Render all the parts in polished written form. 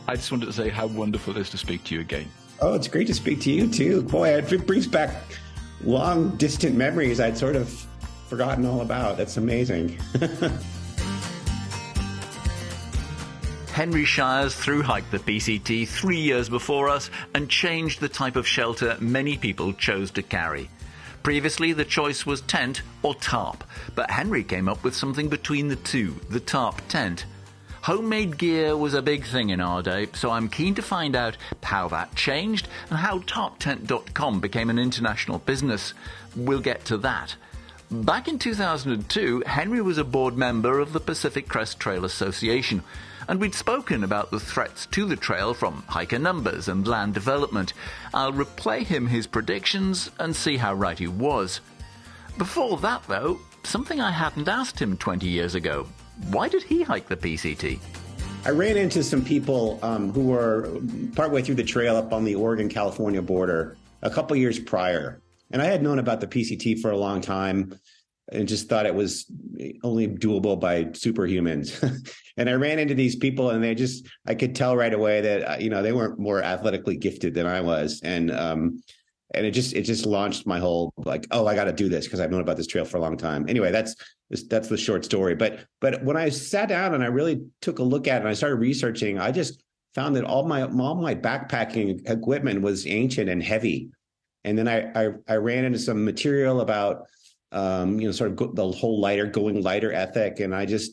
I just wanted to say how wonderful it is to speak to you again. Oh, it's great to speak to you too. Boy, it brings back long, distant memories I'd sort of forgotten all about. That's amazing. Henry Shires thru-hiked the PCT 3 years before us and changed the type of shelter many people chose to carry. Previously, the choice was tent or tarp, but Henry came up with something between the two, the tarp tent. Homemade gear was a big thing in our day, so I'm keen to find out how that changed and how tarptent.com became an international business. We'll get to that. Back in 2002, Henry was a board member of the Pacific Crest Trail Association, and we'd spoken about the threats to the trail from hiker numbers and land development. I'll replay him his predictions and see how right he was. Before that, though, something I hadn't asked him 20 years ago. Why did he hike the PCT? I ran into some people who were partway through the trail up on the Oregon-California border a couple years prior. And I had known about the PCT for a long time and just thought it was only doable by superhumans. And I ran into these people and I could tell right away that, they weren't more athletically gifted than I was. And it just launched my whole, like, oh, I got to do this because I've known about this trail for a long time. Anyway, that's the short story. But when I sat down and I really took a look at it and I started researching, I just found that all my backpacking equipment was ancient and heavy. And then I ran into some material about, sort of the whole going lighter ethic. And I just,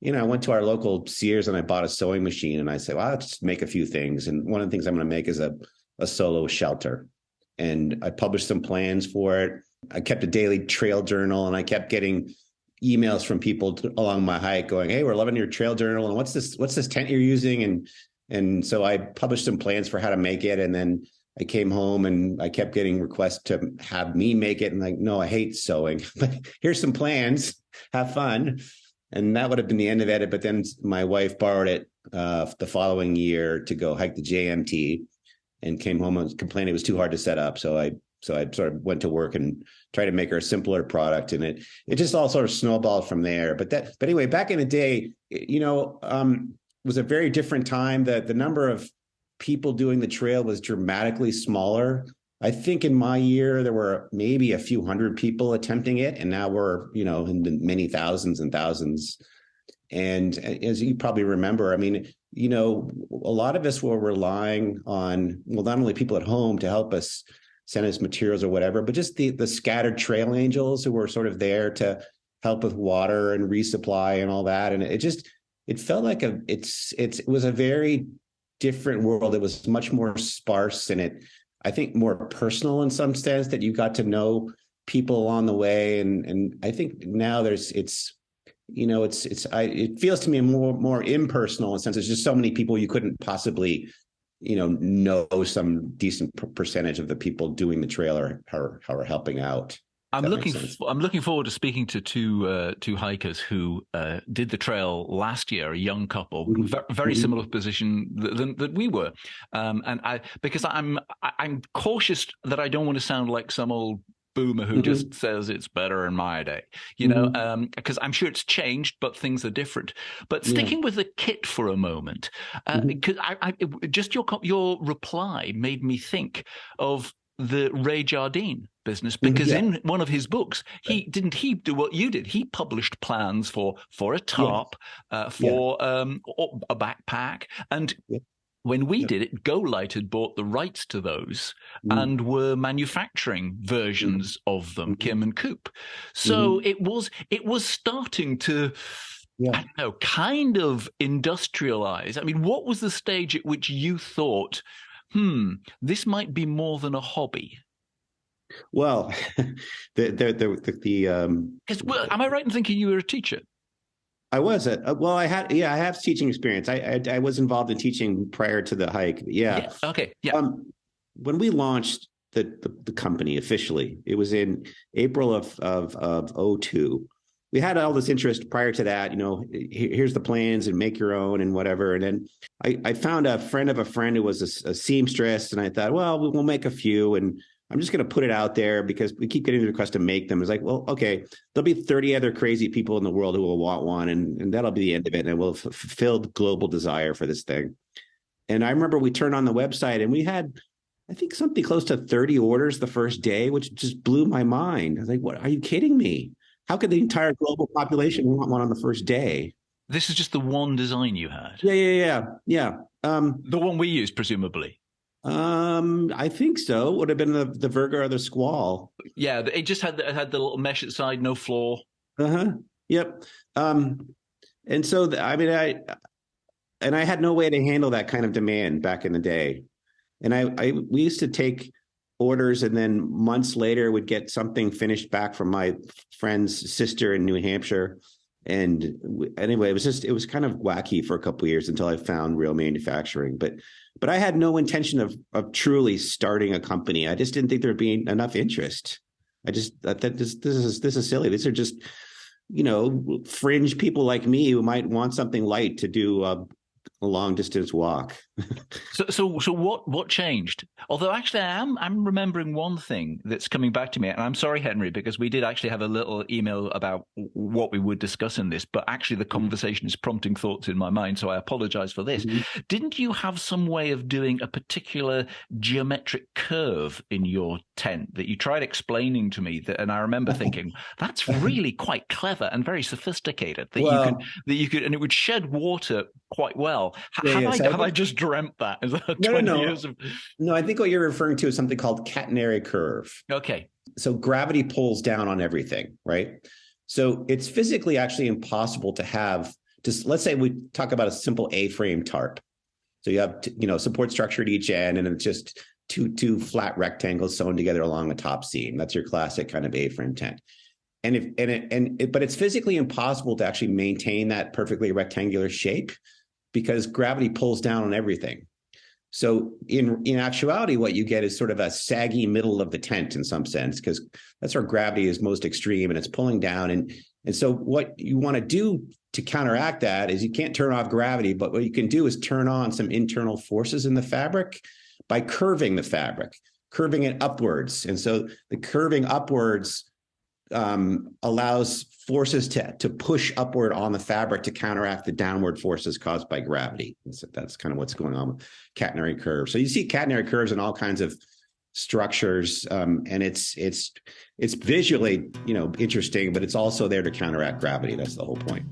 I went to our local Sears and I bought a sewing machine and I said, well, I'll just make a few things. And one of the things I'm going to make is a solo shelter. And I published some plans for it. I kept a daily trail journal and I kept getting emails from people along my hike going, hey, we're loving your trail journal. And what's this tent you're using? And so I published some plans for how to make it. And then I came home and I kept getting requests to have me make it. And like, no, I hate sewing, but here's some plans, have fun. And that would have been the end of it. But then my wife borrowed it the following year to go hike the JMT and came home and complained it was too hard to set up. So I sort of went to work and tried to make her a simpler product. And it just all sort of snowballed from there. But anyway, back in the day, was a very different time. The number of people doing the trail was dramatically smaller. I think in my year, there were maybe a few hundred people attempting it. And now we're, in the many thousands and thousands. And as you probably remember, I mean, a lot of us were relying on, well, not only people at home to help us send us materials or whatever, but just the scattered trail angels who were sort of there to help with water and resupply and all that. And it felt like it was a very different world. It was much more sparse and I think more personal in some sense, that you got to know people along the way. And I think now it feels to me more impersonal in the sense there's just so many people you couldn't possibly, know some decent percentage of the people doing the trail or are helping out. I'm looking forward to speaking to two hikers who did the trail last year, a young couple, very similar position than we were, because I'm cautious that I don't want to sound like some old boomer who just says it's better in my day, because I'm sure it's changed, but things are different. But sticking with the kit for a moment, because just your reply made me think of the Ray Jardine business, because in one of his books, he do what you did. He published plans for a tarp, for a backpack, and when we did it, Go Light had bought the rights to those and were manufacturing versions of them, Kim and Coop. So it was starting to, I don't know, kind of industrialize. I mean, what was the stage at which you thought, this might be more than a hobby? Well, because am I right in thinking you were a teacher? I was I have teaching experience. I was involved in teaching prior to the hike. Yeah. Okay. Yeah. When we launched the company officially, it was in April of 2002. We had all this interest prior to that, here's the plans and make your own and whatever. And then I found a friend of a friend who was a seamstress, and I thought, well, we'll make a few, and I'm just going to put it out there because we keep getting the request to make them. It's like, well, okay, there'll be 30 other crazy people in the world who will want one, and that'll be the end of it. And we'll fulfill global desire for this thing. And I remember we turned on the website and we had, I think, something close to 30 orders the first day, which just blew my mind. I was like, what, are you kidding me? How could the entire global population want one on the first day? This is just the one design you had. Yeah. The one we used, presumably. I think so. Would have been the Virgo or the Squall. Yeah, it just had the little mesh at the side, no floor. Yep. And so I had no way to handle that kind of demand back in the day. And we used to take orders, and then months later would get something finished back from my friend's sister in New Hampshire. And anyway, it was kind of wacky for a couple of years until I found real manufacturing. But I had no intention of truly starting a company. I just didn't think there'd be enough interest. I just thought that this is silly. These are just, fringe people like me who might want something light to do a long distance walk. So what changed? Although actually I'm remembering one thing that's coming back to me, and I'm sorry, Henry, because we did actually have a little email about what we would discuss in this, but actually the conversation is prompting thoughts in my mind, so I apologize for this. Mm-hmm. Didn't you have some way of doing a particular geometric curve in your tent that you tried explaining to me, and I remember thinking that's really quite clever and very sophisticated that you could and it would shed water quite well. Have I just dreamt that? Is that 20 years of... No, I think what you're referring to is something called catenary curve. Okay. So gravity pulls down on everything, right? So it's physically actually impossible to have, let's say we talk about a simple A-frame tarp. So you have, support structure at each end, and it's just two flat rectangles sewn together along the top seam. That's your classic kind of A-frame tent. But it's physically impossible to actually maintain that perfectly rectangular shape, because gravity pulls down on everything. So in actuality, what you get is sort of a saggy middle of the tent in some sense, because that's where gravity is most extreme and it's pulling down. And so what you want to do to counteract that is you can't turn off gravity, but what you can do is turn on some internal forces in the fabric by curving the fabric, curving it upwards. And so the curving upwards allows forces to push upward on the fabric to counteract the downward forces caused by gravity. And so that's kind of what's going on with catenary curves. So you see catenary curves in all kinds of structures, and it's visually, interesting, but it's also there to counteract gravity. That's the whole point.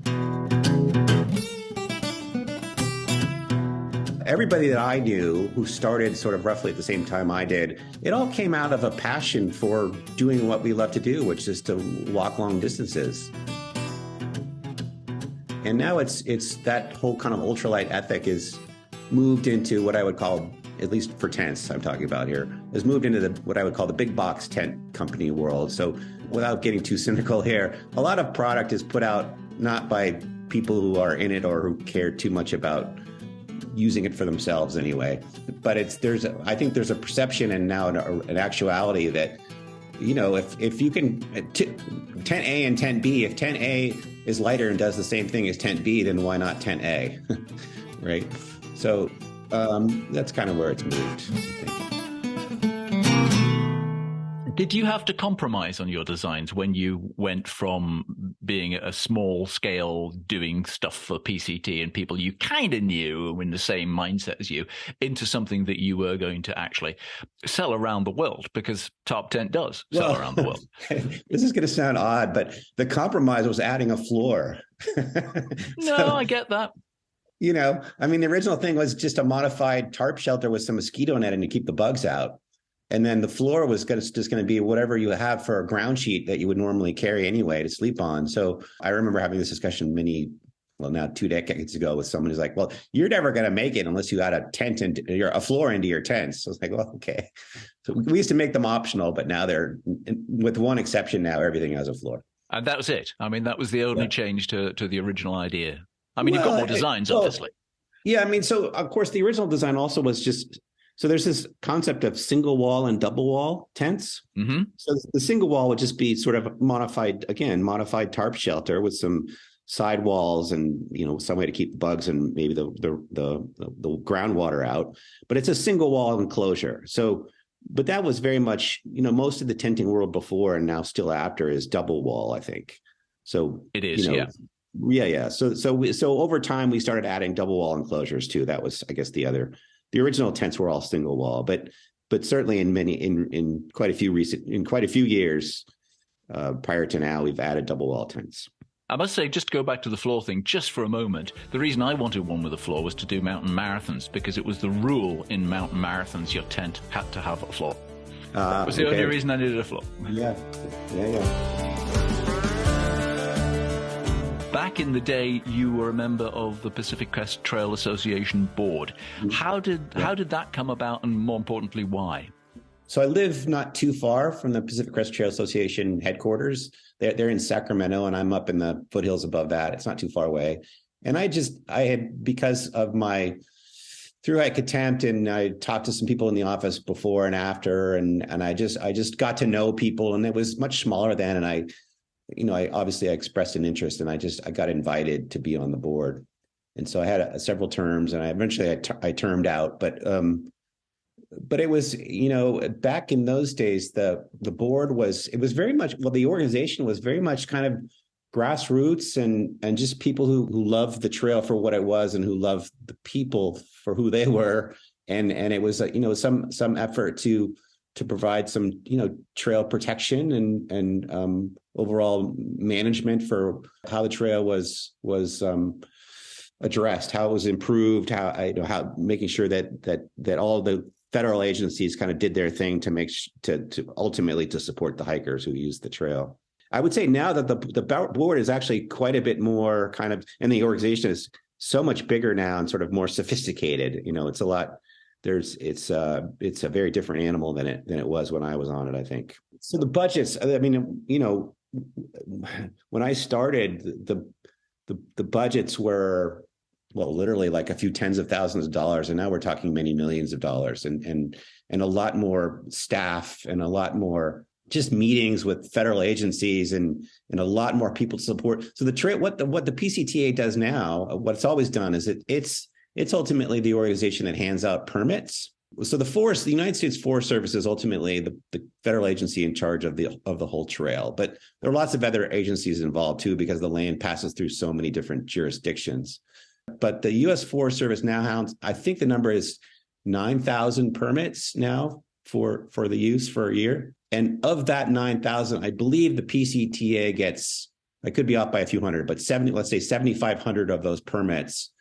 Everybody that I knew who started sort of roughly at the same time I did, it all came out of a passion for doing what we love to do, which is to walk long distances. And now it's that whole kind of ultralight ethic is moved into what I would call, at least for tents I'm talking about here, has moved into what I would call the big box tent company world. So without getting too cynical here, a lot of product is put out not by people who are in it or who care too much about using it for themselves anyway. But I think there's a perception and now an actuality that, if you can, tent A and tent B, if tent A is lighter and does the same thing as tent B, then why not tent A, right? So that's kind of where it's moved, I think. Did you have to compromise on your designs when you went from being a small scale doing stuff for PCT and people you kind of knew were in the same mindset as you into something that you were going to actually sell around the world? Because Top Tent does sell around the world. This is going to sound odd, but the compromise was adding a floor. No, I get that. The original thing was just a modified tarp shelter with some mosquito netting to keep the bugs out. And then the floor was just going to be whatever you have for a ground sheet that you would normally carry anyway to sleep on. So I remember having this discussion now 2 decades ago with someone who's like, well, you're never going to make it unless you add a floor into your tents. So I was like, well, okay. So we used to make them optional, but now with one exception, now everything has a floor. And that was it. That was the only change to the original idea. You've got more designs, obviously. Yeah. So of course the original design also was just, so there's this concept of single wall and double wall tents. Mm-hmm. So the single wall would just be sort of modified tarp shelter with some side walls and, some way to keep the bugs and maybe the groundwater out. But it's a single wall enclosure. So, but that was very much, most of the tenting world before and now still after is double wall, I think. So it is, yeah. Yeah. So over time we started adding double wall enclosures too. That was, I guess, the other The original tents were all single wall, but certainly in quite a few years prior to now, we've added double wall tents. I must say, just to go back to the floor thing just for a moment, the reason I wanted one with a floor was to do mountain marathons, because it was the rule in mountain marathons your tent had to have a floor. That was the only reason I needed a floor. Yeah. Back in the day, you were a member of the Pacific Crest Trail Association board. How did that come about, and more importantly, why? So I live not too far from the Pacific Crest Trail Association headquarters. They're in Sacramento, and I'm up in the foothills above that. It's not too far away. And I had, because of my through-hike attempt, and I talked to some people in the office before and after, and I just got to know people, and it was much smaller then. And I obviously expressed an interest, and I got invited to be on the board. And so I had several terms, and I termed out, but it was, back in those days, the board was very much, the organization was very much kind of grassroots and just people who loved the trail for what it was, and who loved the people for who they were. And it was, some effort to provide some, trail protection and overall management for how the trail was addressed, how it was improved, how making ssure that all the federal agencies kind of did their thing to ultimately to support the hikers who use the trail. I would say now that the board is actually quite a bit more kind of, and the organization is so much bigger now and sort of more sophisticated. It's a lot. It's a very different animal than it was when I was on it, I think. So the budgets, I mean, when I started, the budgets were, well, literally like a few tens of thousands of dollars, and now we're talking many millions of dollars, and a lot more staff, and a lot more just meetings with federal agencies, and a lot more people to support. So the trail, what the PCTA does now, what it's always done, is it's ultimately the organization that hands out permits. So the United States Forest Service is ultimately the federal agency in charge of the whole trail, but there are lots of other agencies involved too, because the land passes through so many different jurisdictions. But the U.S. Forest Service now has, I think the number is 9,000 permits now for the use for a year. And of that 9,000, I believe the PCTA gets, I could be off by a few hundred, but 7,500 of those permits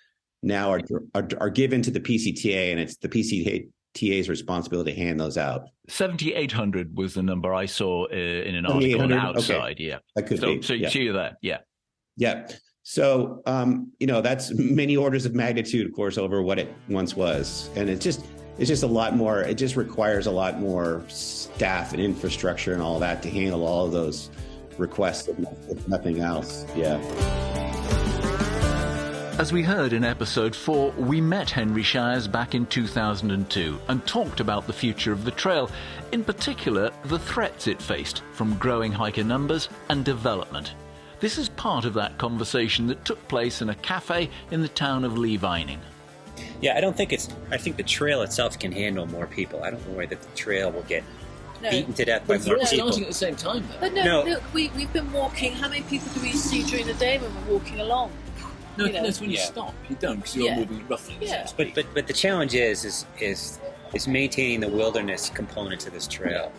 now are given to the PCTA, and it's the PCTA's responsibility to hand those out. 7,800 was the number I saw in an article on Outside. Okay. Yeah, that could be. So you see that, yeah. So, that's many orders of magnitude, of course, over what it once was. And it's just a lot more, it just requires a lot more staff and infrastructure and all that to handle all of those requests, if nothing else. Yeah. As we heard in episode 4, we met Henry Shires back in 2002 and talked about the future of the trail, in particular, the threats it faced from growing hiker numbers and development. This is part of that conversation that took place in a cafe in the town of Lee Vining. Yeah, I think the trail itself can handle more people. I don't worry that the trail will get beaten to death by more people. But we're starting at the same time, though. But look, we've been walking. How many people do we see during the day when we're walking along? No, it's when you stop. You don't, because you're moving roughly the same speed. But the challenge is maintaining the wilderness component to this trail.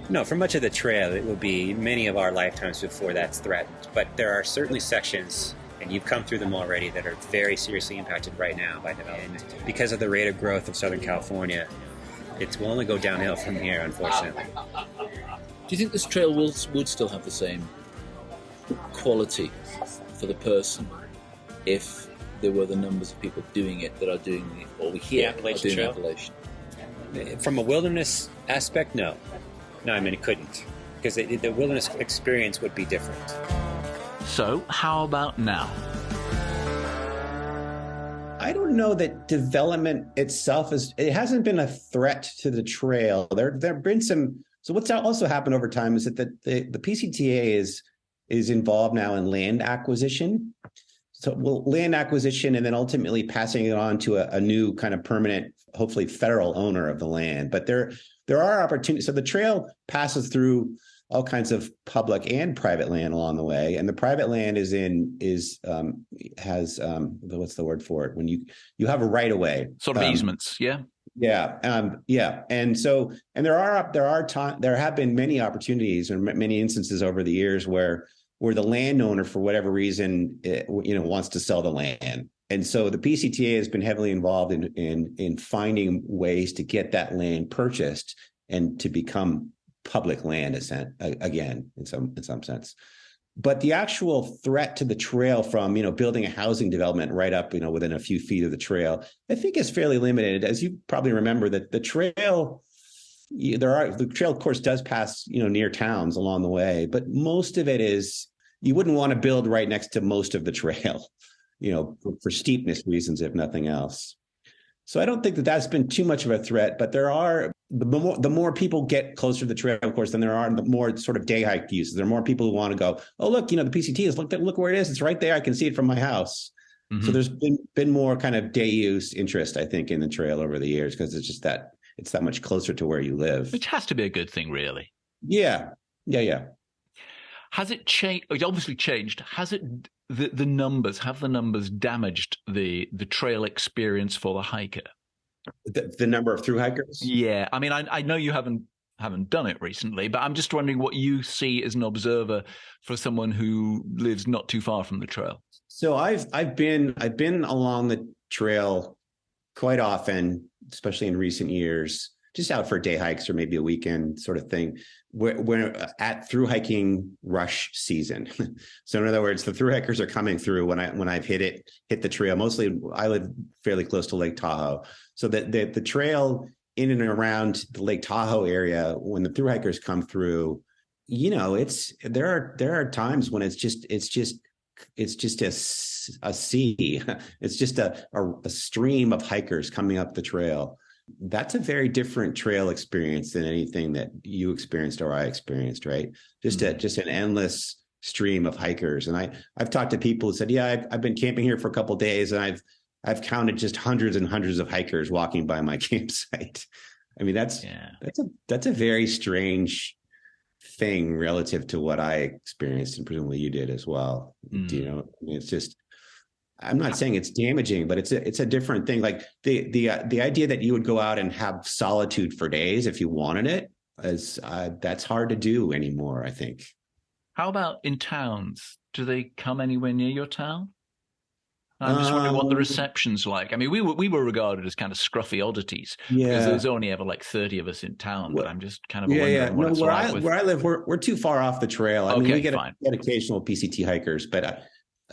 No, for much of the trail, it will be many of our lifetimes before that's threatened. But there are certainly sections, and you've come through them already, that are very seriously impacted right now by development. And because of the rate of growth of Southern California, it will only go downhill from here, unfortunately. Do you think this trail would still have the same quality for the person if there were the numbers of people doing it that are doing it, or we hear are doing the Appalachian? From a wilderness aspect, no. No, I mean, it couldn't, because the wilderness experience would be different. So, how about now? I don't know that development itself it hasn't been a threat to the trail. There have been some. So what's also happened over time is that the PCTA is involved now in land acquisition. So land acquisition, and then ultimately passing it on to a new kind of permanent, hopefully federal owner of the land. But there are opportunities. So the trail passes through all kinds of public and private land along the way, and the private land has what's the word for it, when you have a right of way, sort of easements, yeah. Yeah. And there have been many opportunities or many instances over the years where the landowner, for whatever reason, wants to sell the land. And so the PCTA has been heavily involved in finding ways to get that land purchased and to become public land again, in some sense. But the actual threat to the trail from, building a housing development right up, within a few feet of the trail, I think is fairly limited. As you probably remember, that the trail, of course, does pass, near towns along the way, but most of it is, you wouldn't want to build right next to most of the trail, for steepness reasons, if nothing else. So I don't think that that's been too much of a threat, but the more people get closer to the trail, of course, than there are, the more sort of day hike uses. There are more people who want to go, oh, look, the PCT is, look where it is. It's right there. I can see it from my house. Mm-hmm. So there's been more kind of day use interest, I think, in the trail over the years, because it's that much closer to where you live. Which has to be a good thing, really. Yeah. Has it changed? It obviously changed. Has it? Have the numbers damaged the trail experience for the hiker? The number of through hikers? Yeah, I mean, I know you haven't done it recently, but I'm just wondering what you see as an observer for someone who lives not too far from the trail. So I've been along the trail quite often, especially in recent years, just out for day hikes or maybe a weekend sort of thing. We're at through hiking rush season. So in other words, the through hikers are coming through when I've hit the trail. Mostly I live fairly close to Lake Tahoe. So the trail in and around the Lake Tahoe area, when the through hikers come through, there are times when it's just a sea. It's just a stream of hikers coming up the trail. That's a very different trail experience than anything that you experienced or I experienced, right? Just an endless stream of hikers. And I've talked to people who said, yeah, I've been camping here for a couple of days, and I've counted just hundreds and hundreds of hikers walking by my campsite. I mean, that's a very strange thing relative to what I experienced, and presumably you did as well. I mean, it's just, I'm not saying it's damaging, but it's a different thing. Like the idea that you would go out and have solitude for days if you wanted it, that's hard to do anymore, I think. How about in towns? Do they come anywhere near your town? I'm just wondering what the reception's like. I mean, we were regarded as kind of scruffy oddities because there's only ever like 30 of us in town. But I'm just kind of wondering what it's like. Where I live, we're too far off the trail. I mean, we get occasional PCT hikers, but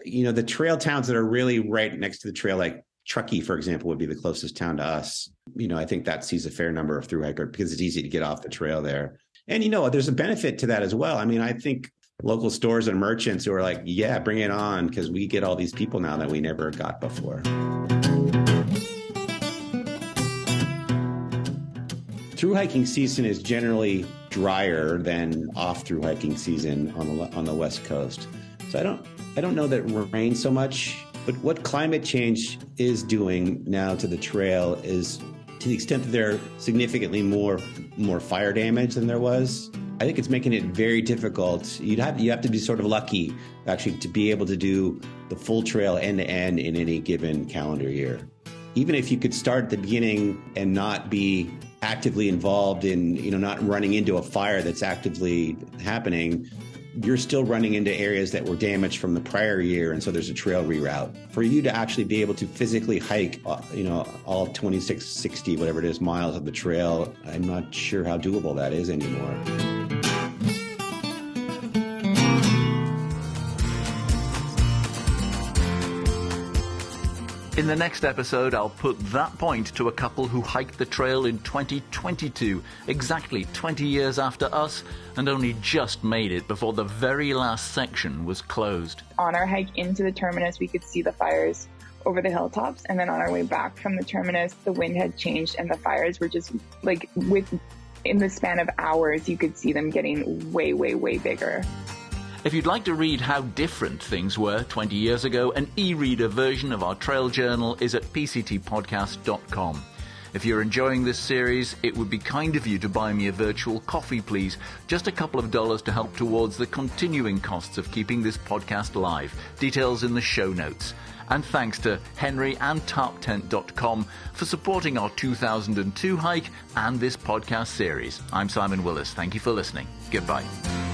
the trail towns that are really right next to the trail, like Truckee, for example, would be the closest town to us. I think that sees a fair number of through hikers because it's easy to get off the trail there. And, there's a benefit to that as well. I mean, I think local stores and merchants who are like, yeah, bring it on, because we get all these people now that we never got before. Through hiking season is generally drier than off through hiking season on the West Coast. So I don't know that it rains so much, but what climate change is doing now to the trail is, to the extent that there are significantly more fire damage than there was, I think it's making it very difficult. You have to be sort of lucky, actually, to be able to do the full trail end to end in any given calendar year. Even if you could start at the beginning and not be actively involved in, not running into a fire that's actively happening, you're still running into areas that were damaged from the prior year, and so there's a trail reroute. For you to actually be able to physically hike, all 26, 60, whatever it is, miles of the trail, I'm not sure how doable that is anymore. In the next episode, I'll put that point to a couple who hiked the trail in 2022, exactly 20 years after us, and only just made it before the very last section was closed. On our hike into the terminus, we could see the fires over the hilltops, and then on our way back from the terminus, the wind had changed and the fires were just in the span of hours, you could see them getting way, way, way bigger. If you'd like to read how different things were 20 years ago, an e-reader version of our trail journal is at pctpodcast.com. If you're enjoying this series, it would be kind of you to buy me a virtual coffee, please. Just a couple of dollars to help towards the continuing costs of keeping this podcast live. Details in the show notes. And thanks to Henry and TarpTent.com for supporting our 2002 hike and this podcast series. I'm Simon Willis. Thank you for listening. Goodbye.